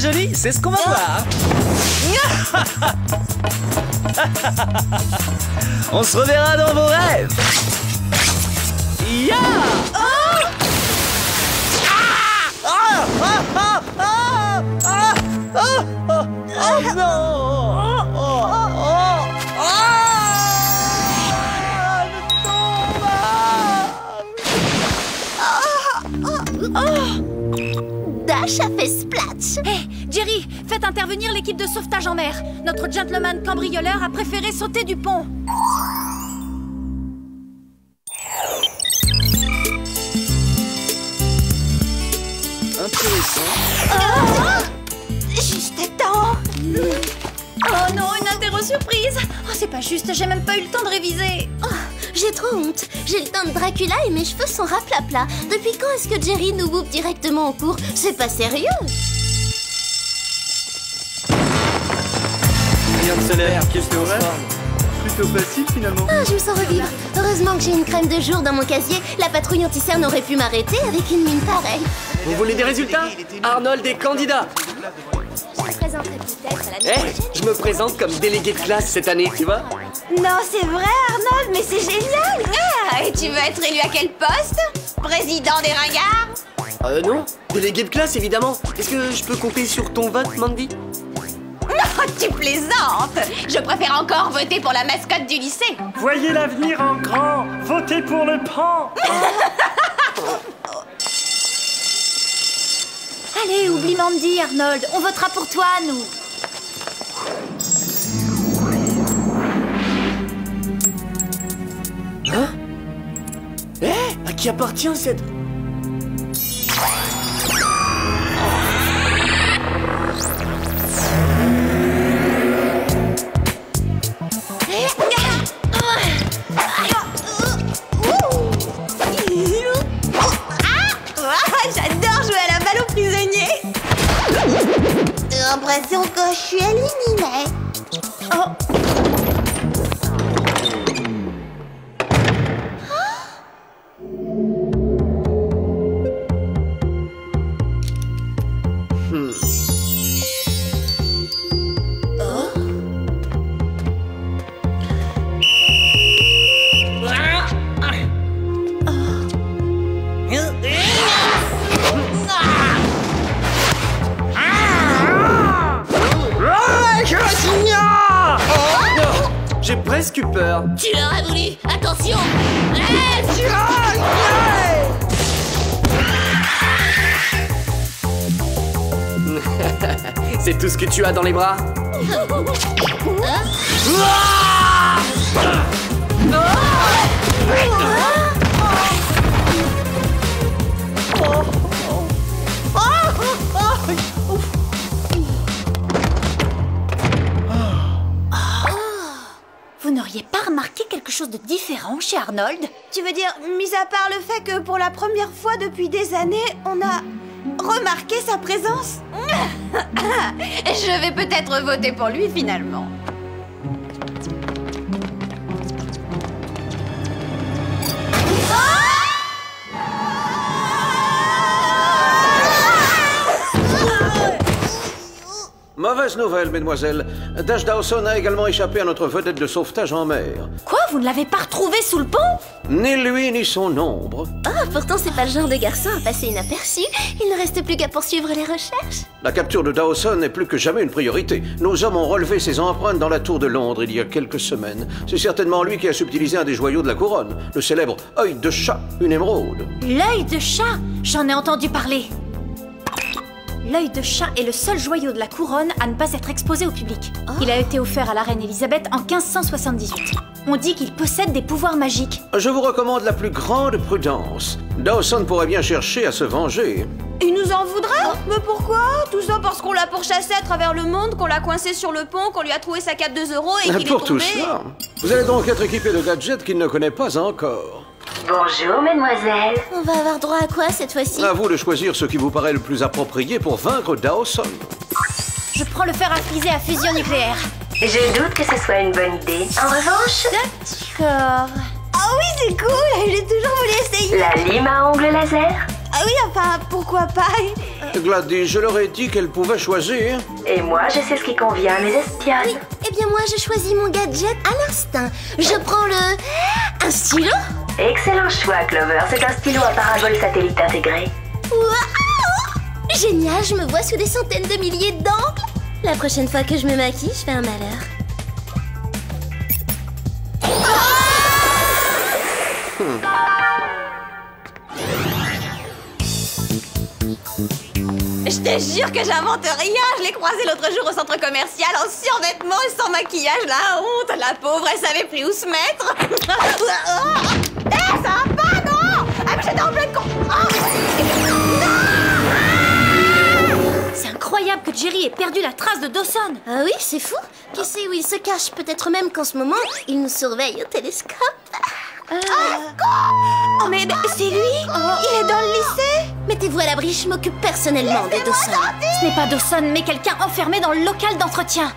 jolie, c'est ce qu'on va voir. On se reverra dans vos rêves. Ya! Oh non! Dash a fait splatch. Hé, Jerry, faites intervenir l'équipe de sauvetage en mer. Notre gentleman cambrioleur a préféré sauter du pont. Intéressant. Juste à temps. Oh non, une interro surprise. Oh, c'est pas juste, j'ai même pas eu le temps de réviser. Oh, j'ai trop honte. J'ai le teint de Dracula et mes cheveux sont raplapla. Depuis quand est-ce que Jerry nous bouffe directement en cours? C'est pas sérieux. Rien de solaire, qu'est-ce que Plutôt facile finalement. Ah, je me sens revivre. Heureusement que j'ai une crème de jour dans mon casier. La patrouille anti-cerne aurait pu m'arrêter avec une mine pareille. Vous voulez des résultats? Arnold est candidat. Je me présenterai peut-être à l'année prochaine. Je me présente comme délégué de classe cette année, tu vois? Non, c'est vrai, Arnold, mais c'est génial! Ah, et tu veux être élu à quel poste? Président des ringards? Non. Délégué de classe, évidemment. Est-ce que je peux compter sur ton vote, Mandy? Non, tu plaisantes! Je préfère encore voter pour la mascotte du lycée. Voyez l'avenir en grand. Votez pour le pan. Allez, oublie Mandy, Arnold. On votera pour toi, nous. Hein? À qui appartient cette... J'adore jouer à la balle aux prisonniers. J'ai l'impression que je suis éliminée. J'ai presque eu peur. Tu l'aurais voulu. Attention. C'est tout ce que tu as dans les bras? Vous n'auriez pas remarqué quelque chose de différent chez Arnold? Tu veux dire, mis à part le fait que pour la première fois depuis des années, on a remarqué sa présence? Je vais peut-être voter pour lui finalement. Mauvaise nouvelle, mesdemoiselles. Dash Dawson a également échappé à notre vedette de sauvetage en mer. Quoi? Vous ne l'avez pas retrouvé sous le pont? Ni lui, ni son ombre. Ah, pourtant c'est pas le genre de garçon à passer inaperçu. Il ne reste plus qu'à poursuivre les recherches. La capture de Dawson est plus que jamais une priorité. Nos hommes ont relevé ses empreintes dans la tour de Londres il y a quelques semaines. C'est certainement lui qui a subtilisé un des joyaux de la couronne, le célèbre œil de chat, une émeraude. L'œil de chat? J'en ai entendu parler. L'œil de chat est le seul joyau de la couronne à ne pas être exposé au public. Il a été offert à la reine Elisabeth en 1578. On dit qu'il possède des pouvoirs magiques. Je vous recommande la plus grande prudence. Dawson pourrait bien chercher à se venger. Il nous en voudra? Mais pourquoi? Tout ça parce qu'on l'a pourchassé à travers le monde, qu'on l'a coincé sur le pont, qu'on lui a trouvé sa cape de 2 € et qu'il est Pour tout tombé. cela, vous allez donc être équipé de gadgets qu'il ne connaît pas encore. Bonjour, mesdemoiselles. On va avoir droit à quoi cette fois-ci? À vous de choisir ce qui vous paraît le plus approprié pour vaincre Dawson. Je prends le fer à friser à fusion nucléaire. Je doute que ce soit une bonne idée. En revanche, D'accord. Ah oui, c'est cool! J'ai toujours voulu essayer! la lime à ongles laser. Ah oui, enfin, pourquoi pas? Gladys, je leur ai dit qu'elles pouvaient choisir. Et moi, je sais ce qui convient à mes espionnes. Oui, eh bien moi je choisis mon gadget à l'instinct. Je prends un stylo. Excellent choix, Clover. C'est un stylo à parabole satellite intégré. Waouh! Génial, je me vois sous des centaines de milliers d'angles. La prochaine fois que je me maquille, je fais un malheur. Je te jure que j'invente rien. Je l'ai croisée l'autre jour au centre commercial en survêtement et sans maquillage. La honte, la pauvre, elle savait plus où se mettre. Ça va pas, non! Ah, mais j'étais en pleine con... C'est incroyable que Jerry ait perdu la trace de Dawson. Ah oui, c'est fou. Qui sait où il se cache? Peut-être même qu'en ce moment, il nous surveille au télescope. Oh, mais c'est lui! Il est dans le lycée! Mettez-vous à l'abri, je m'occupe personnellement de Dawson. Ce n'est pas Dawson, mais quelqu'un enfermé dans le local d'entretien.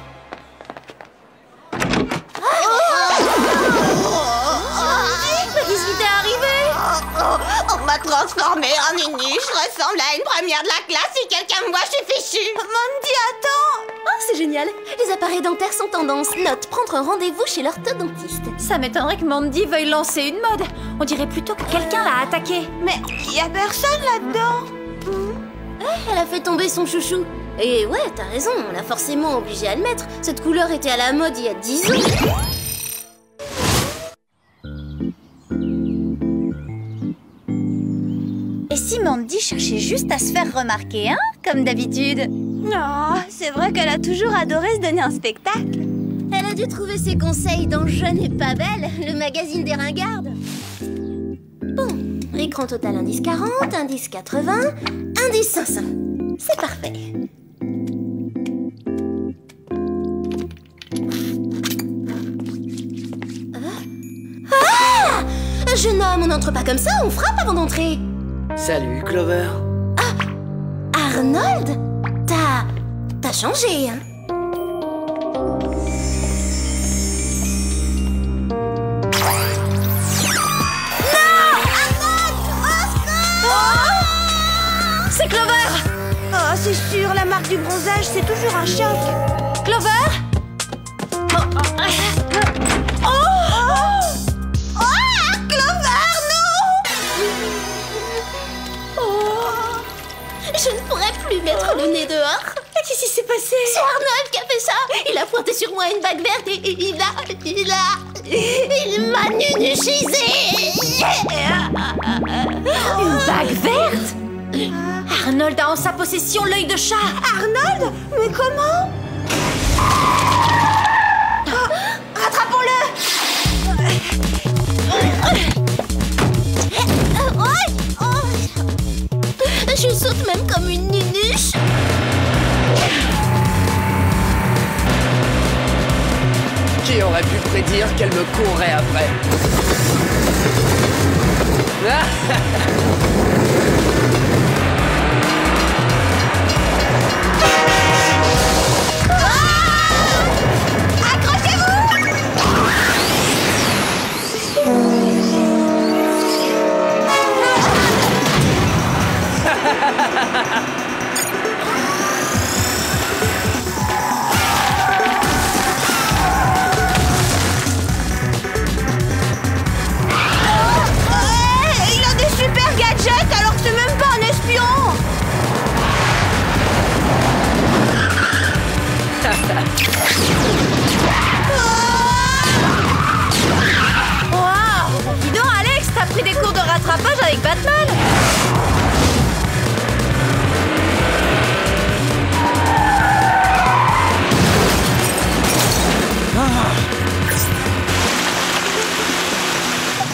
Qu'est-ce qui t'est arrivé? On m'a transformée en Nunu. Je ressemble à une première de la classe. Si quelqu'un me voit, je suis fichue. Mandy, attends! Oh, c'est génial. Les appareils dentaires sont tendance. Note, prendre un rendez-vous chez l'orthodontiste. Ça m'étonnerait que Mandy veuille lancer une mode. On dirait plutôt que quelqu'un l'a attaquée. Mais y a personne là-dedans. Elle a fait tomber son chouchou. Et ouais, t'as raison, on l'a forcément obligé à le mettre. Cette couleur était à la mode il y a 10 ans. Et si Mandy cherchait juste à se faire remarquer, hein? Comme d'habitude. Oh, c'est vrai qu'elle a toujours adoré se donner un spectacle. Elle a dû trouver ses conseils dans Jeune et pas belle, le magazine des ringardes. Bon, écran total indice 40, indice 80, indice 500. C'est parfait. Ah! Jeune homme, on n'entre pas comme ça, on frappe avant d'entrer. Salut, Clover. Arnold? T'as changé, hein? C'est Clover! Oh, c'est sûr, la marque du bronzage, c'est toujours un choc. Clover? Clover, non! Je ne pourrais plus mettre le nez dehors. Qu'est-ce qui s'est passé? C'est Arnold qui a fait ça. Il a pointé sur moi une bague verte et il m'a nunuchisé. Une bague verte? Arnold a en sa possession l'œil de chat. Arnold? Mais comment? Je saute même comme une nunuche. Qui aurait pu prédire qu'elle me courrait après? Il a des super gadgets alors que c'est même pas un espion. Wow! Dis donc, Alex, t'as pris des cours de rattrapage avec Batman?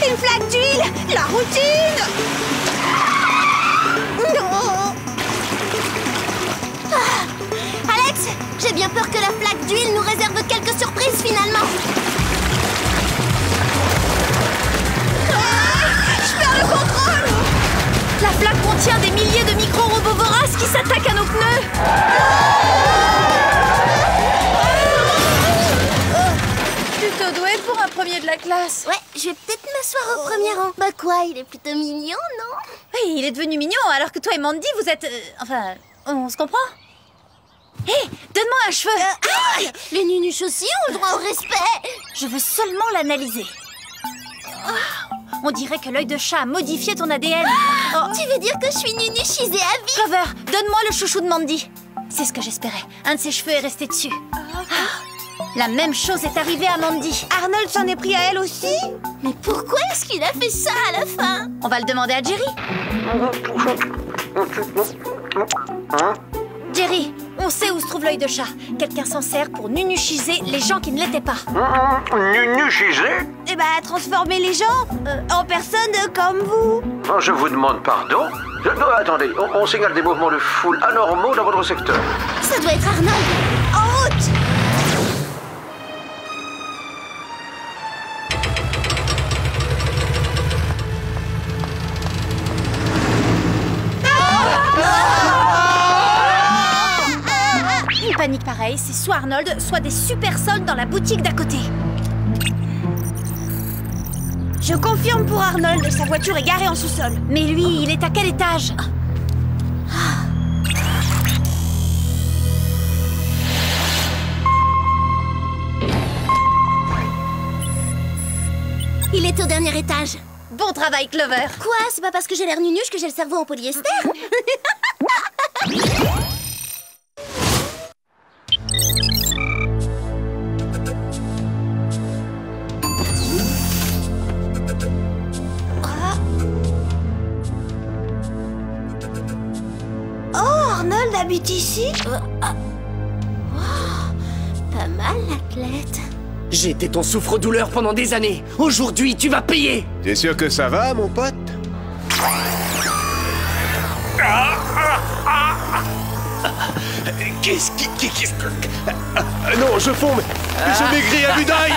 Une flaque d'huile, la routine. Alex, j'ai bien peur que la flaque d'huile nous réserve quelques surprises finalement. Je perds le contrôle. La flaque contient des milliers de micro-robots voraces qui s'attaquent à nos pneus. Plutôt doué pour un premier de la classe. Ouais, je vais peut-être m'asseoir au premier rang. Bah quoi, il est plutôt mignon, non? Oui, il est devenu mignon alors que toi et Mandy, vous êtes... enfin, On se comprend? Hé, donne-moi un cheveu. Les nunuches aussi ont le droit au respect. Je veux seulement l'analyser. On dirait que l'œil de chat a modifié ton ADN. Tu veux dire que je suis nunuchisée à vie? Clover, donne-moi le chouchou de Mandy. C'est ce que j'espérais. Un de ses cheveux est resté dessus. La même chose est arrivée à Mandy. Arnold s'en est pris à elle aussi? Mais pourquoi est-ce qu'il a fait ça à la fin? On va le demander à Jerry. Jerry, on sait où se trouve l'œil de chat. Quelqu'un s'en sert pour nunuchiser les gens qui ne l'étaient pas. Nunuchisé? Eh ben, transformer les gens en personnes comme vous. Je vous demande pardon. Attendez, on signale des mouvements de foule anormaux dans votre secteur. Ça doit être Arnold. En route! Une panique pareille, c'est soit Arnold, soit des super soldes dans la boutique d'à côté. Je confirme pour Arnold, sa voiture est garée en sous-sol. Mais lui, il est à quel étage? Il est au dernier étage. Bon travail, Clover. Quoi? C'est pas parce que j'ai l'air nunuche que j'ai le cerveau en polyester? Arnold habite ici? Pas mal, l'athlète. J'ai été ton souffre-douleur pendant des années. Aujourd'hui, tu vas payer. T'es sûr que ça va, mon pote? Qu'est-ce que... Non, je fonds, mais je maigris à vue d'œil.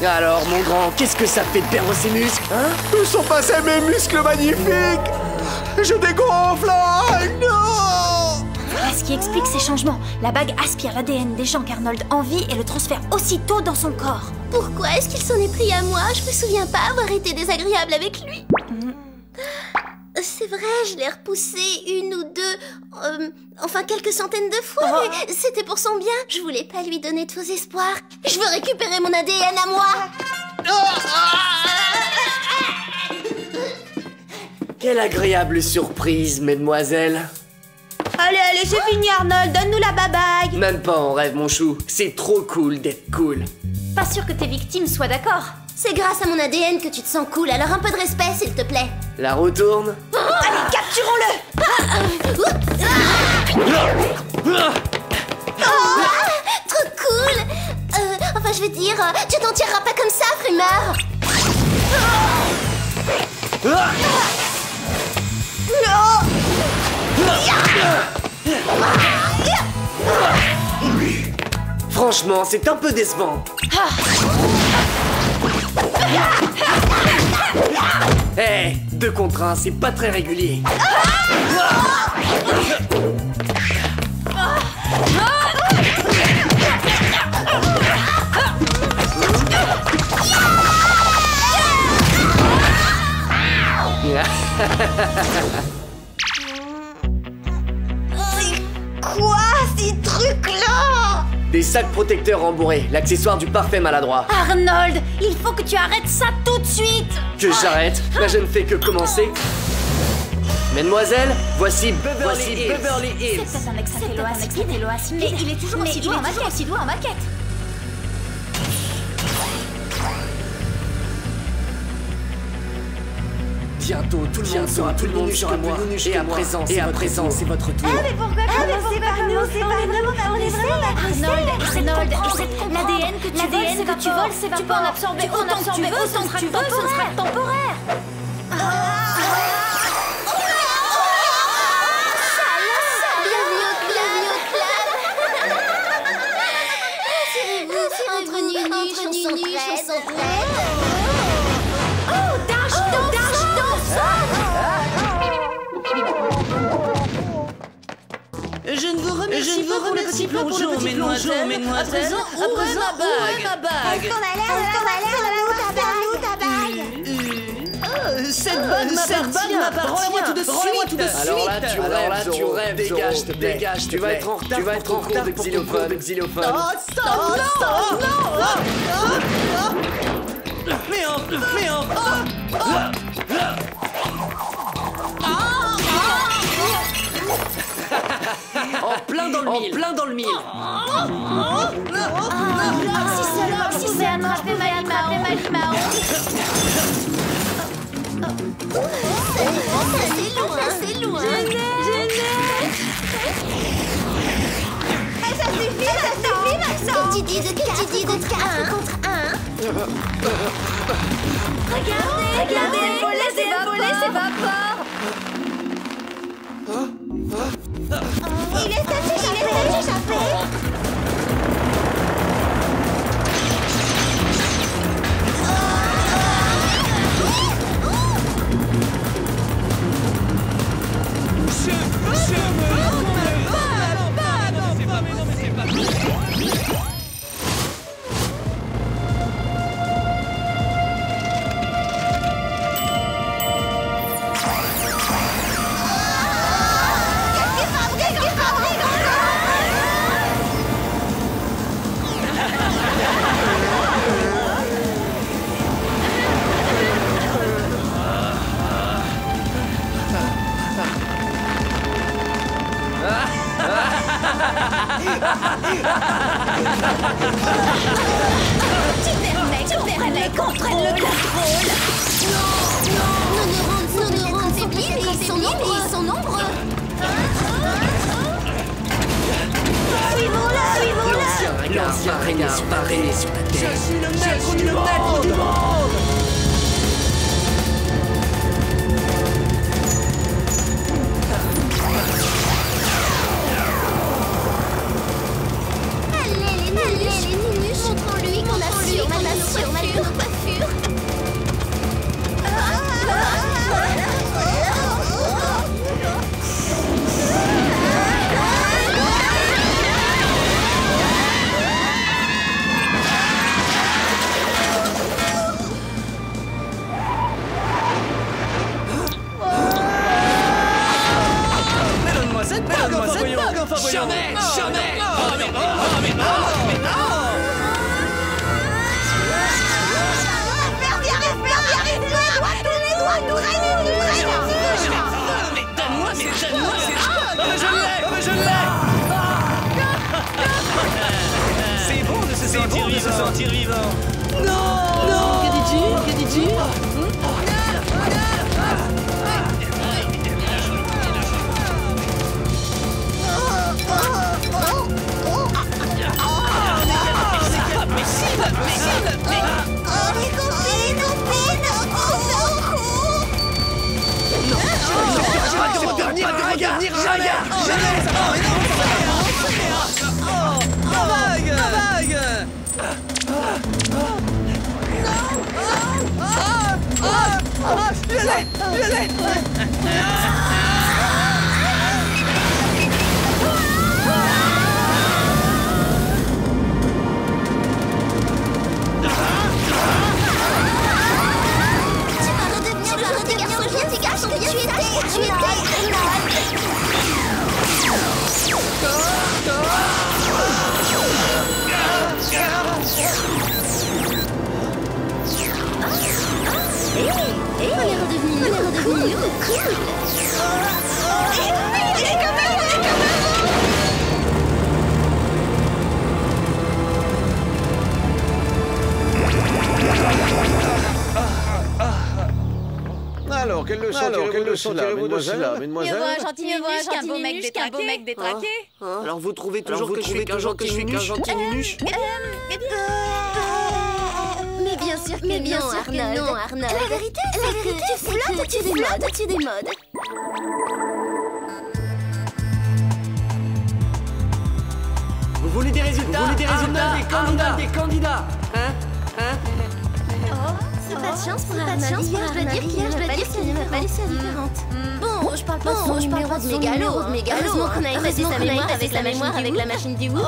Alors, mon grand, qu'est-ce que ça fait de perdre ses muscles, hein? Où sont passés mes muscles magnifiques? Je dégonfle. Non! Voilà ce qui explique ces changements. La bague aspire l'ADN des gens qu'Arnold envie et le transfère aussitôt dans son corps. Pourquoi est-ce qu'il s'en est pris à moi? Je me souviens pas avoir été désagréable avec lui. C'est vrai, je l'ai repoussé une ou deux, enfin quelques centaines de fois, mais c'était pour son bien. Je voulais pas lui donner de faux espoirs. Je veux récupérer mon ADN à moi. Quelle agréable surprise, mesdemoiselles. Allez, allez, c'est fini, Arnold. Donne-nous la babague. Même pas en rêve, mon chou. C'est trop cool d'être cool. Pas sûr que tes victimes soient d'accord. C'est grâce à mon ADN que tu te sens cool, alors un peu de respect, s'il te plaît. La retourne. Allez, capturons-le. Trop cool. Enfin, je veux dire, tu t'en tireras pas comme ça, frimeur. Franchement, c'est un peu décevant. Hey, 2 contre 1, c'est pas très régulier. Quoi, ces trucs-là? Des sacs protecteurs rembourrés, l'accessoire du parfait maladroit. Arnold, il faut que tu arrêtes ça tout de suite. Que j'arrête? Là, je ne fais que commencer. Mesdemoiselles, voici Beverly Hills. C'est peut-être un extraterrestre, mais il est toujours aussi doué en maquette. Bientôt, tout le monde sera plus nunuche que moi. Et à présent, c'est votre tour. Mais pourquoi commencer par nous? C'est pas vraiment pas Arnold, l'ADN que tu voles s'évapore. Tu peux en absorber autant que tu veux, ce sera temporaire. Bienvenue au club. Entre nunuches, on s'entraide. Oh, Dash, danse. Je ne vous remercie pas pour le petit plongeon, mesdemoiselles. À présent, ouvrez ma bague. Est-ce qu'on a l'air de nous ta bague? Cette bague m'appartient. Rends-la-moi tout de suite. Alors là, tu rêves, dégage, tu vas être en retard pour xylophone. En plein dans le mille. Si c'est attraper Malimao. C'est loin. Ça suffit maintenant. Que tu dis de 4 contre 1? Regardez, voler s'évapore. Il est échappé. Tu permets qu'on prenne le contrôle. Nos neurones sont affaiblis, mais ils sont nombreux. Suivons-le. L'ancien regard barré sur la terre. Je suis le maître du monde. Allez, les Ninuches, montrons-lui qu'on assure malgré nos coiffures. Mesdamoiselles, enfin voyons. Jamais. Je l'ai. C'est bon de se sentir vivant. Non. Que dis-tu? Je l'ai. Alors, quelle leçon tirez-vous de cela, mesdemoiselles? Mieux vaut un gentil nunuche qu'un beau mec détraqué. Alors vous trouvez toujours que je suis qu'un gentil nunuche? Mais bien sûr que non, Arnold. La vérité, c'est que tu flottes au-dessus des modes. Vous voulez des résultats? Des candidats. C'est pas de chance pour Arnold. Je dois dire qu'il ne m'a pas laissé indifférente. Bon, je parle pas de son numéro de mégalo. Heureusement qu'on a effacé sa mémoire avec la machine du Whoop.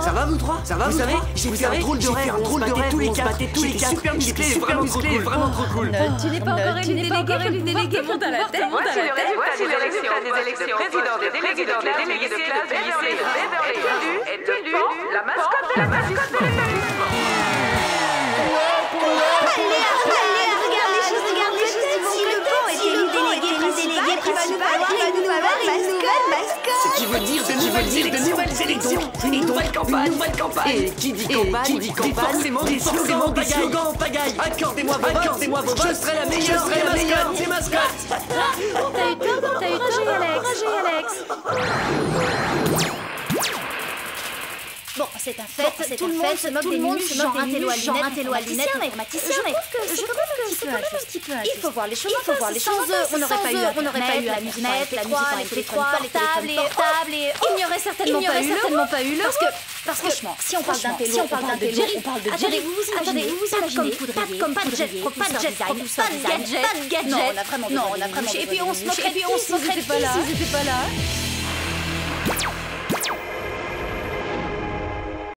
Ça va vous trois? Ça va vous savez? J'ai fait un drôle de rêve, on se battait tous les quatre, super musclés, vraiment trop cool, vraiment trop cool. Tu n'es pas encore élu délégué, monte à la tête. Voici le résultat des élections président des délégués de classe du lycée de Beverly Hills. Est élu la mascotte de l'établissement. Allez, regarde les choses du bon côté. Si le banc est élu délégué principal, il va nous falloir une mascotte. Ce qui veut dire de nouvelles élections, une nouvelle campagne. Et qui dit campagne, dit forcément des slogans en pagaille. Accordez-moi vos votes, je serai la meilleure des mascottes. T'as eu peur, Roger Alex. Bon, c'est un fait, tout le monde se moque des nuls, genre un télo à lunettes, informaticien, mais je trouve que c'est quand même un petit peu injuste. Il faut voir les choses, on n'aurait pas eu la musique en MP3, les téléphones portables, et il n'y aurait certainement pas eu l'euro. Parce que franchement, si on parle d'un télo, on parle de Jerry. Attendez, vous vous imaginez, pas de jet, pas de gadget. Non, on a vraiment. Et puis on se moquerait s'ils n'étaient pas là.